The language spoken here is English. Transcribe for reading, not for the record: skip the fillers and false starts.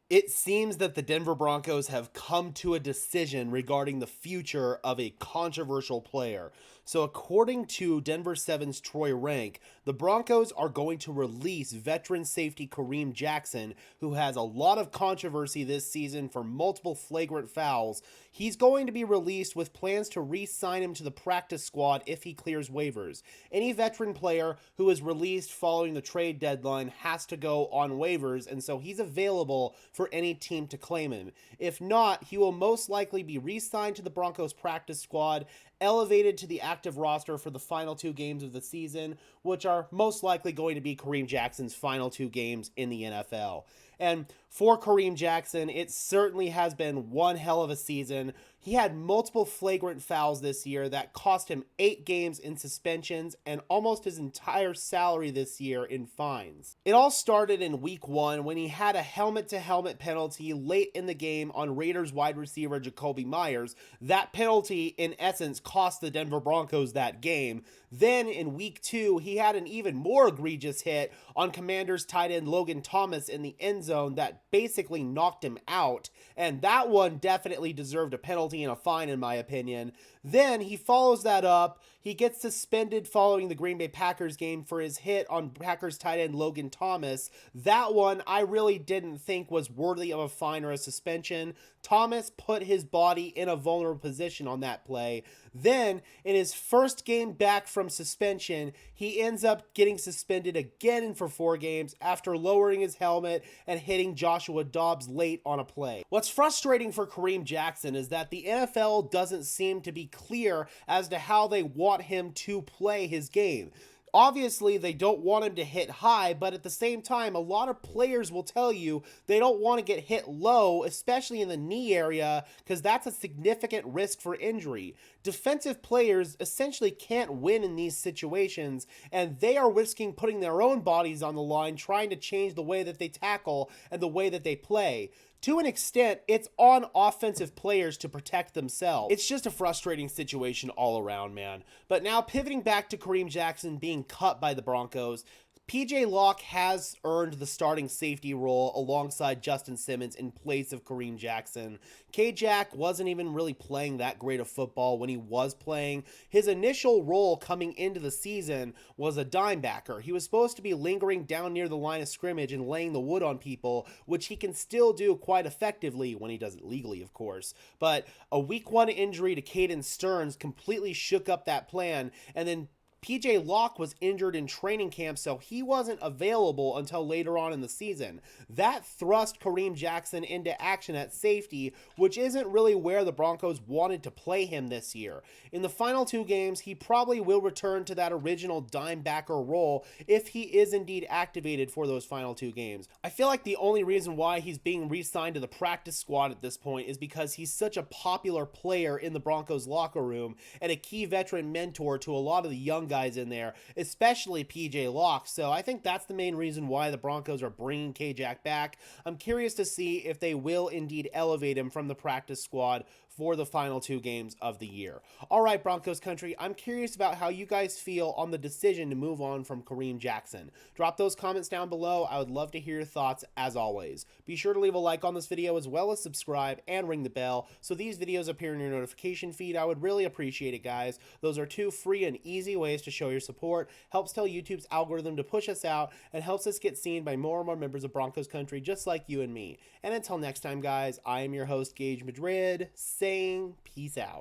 It seems that the Denver Broncos have come to a decision regarding the future of a controversial player. So, according to Denver 7's Troy Rank, the Broncos are going to release veteran safety Kareem Jackson, who has a lot of controversy this season for multiple flagrant fouls. He's going to be released with plans to re sign him to the practice squad if he clears waivers. Any veteran player who is released following the trade deadline has to go on waivers, and so he's available for any team to claim him. If not, he will most likely be re-signed to the Broncos practice squad, elevated to the active roster for the final 2 games of the season, which are most likely going to be Kareem Jackson's final 2 games in the NFL. And for Kareem Jackson, it certainly has been one hell of a season. He had multiple flagrant fouls this year that cost him 8 games in suspensions and almost his entire salary this year in fines. It all started in week 1 when he had a helmet-to-helmet penalty late in the game on Raiders wide receiver Jacoby Myers. That penalty, in essence, cost the Denver Broncos that game. Then in week 2, he had an even more egregious hit on Commanders tight end Logan Thomas in the end zone that basically knocked him out, and that one definitely deserved a penalty and a fine in my opinion. Then he follows that up. He gets suspended following the Green Bay Packers game for his hit on Packers tight end Logan Thomas. That one I really didn't think was worthy of a fine or a suspension. Thomas put his body in a vulnerable position on that play. Then, in his first game back from suspension, he ends up getting suspended again for 4 games after lowering his helmet and hitting Joshua Dobbs late on a play. What's frustrating for Kareem Jackson is that the NFL doesn't seem to be clear as to how they want him to play his game. Obviously, they don't want him to hit high, but at the same time, a lot of players will tell you they don't want to get hit low, especially in the knee area, because that's a significant risk for injury. Defensive players essentially can't win in these situations, and they are risking putting their own bodies on the line trying to change the way that they tackle and the way that they play. To an extent, it's on offensive players to protect themselves. It's just a frustrating situation all around, man. But now pivoting back to Kareem Jackson being cut by the Broncos, PJ Locke has earned the starting safety role alongside Justin Simmons in place of Kareem Jackson. K-Jack wasn't even really playing that great of football when he was playing. His initial role coming into the season was a dime backer. He was supposed to be lingering down near the line of scrimmage and laying the wood on people, which he can still do quite effectively when he does it legally, of course. But a week 1 injury to Caden Stearns completely shook up that plan, and then PJ Locke was injured in training camp, so he wasn't available until later on in the season. That thrust Kareem Jackson into action at safety, which isn't really where the Broncos wanted to play him this year. In the final 2 games, he probably will return to that original dime backer role if he is indeed activated for those final 2 games. I feel like the only reason why he's being re-signed to the practice squad at this point is because he's such a popular player in the Broncos locker room and a key veteran mentor to a lot of the young guys in there, especially PJ Locke. So I think that's the main reason why the Broncos are bringing K-Jack back. I'm curious to see if they will indeed elevate him from the practice squad for the final 2 games of the year. All right, Broncos country, I'm curious about how you guys feel on the decision to move on from Kareem Jackson. Drop those comments down below. I would love to hear your thoughts as always. Be sure to leave a like on this video as well as subscribe and ring the bell so these videos appear in your notification feed. I would really appreciate it, guys. Those are 2 free and easy ways to show your support, helps tell YouTube's algorithm to push us out, and helps us get seen by more and more members of Broncos country just like you and me. And until next time, guys, I am your host, Gage Madrid, saying peace out.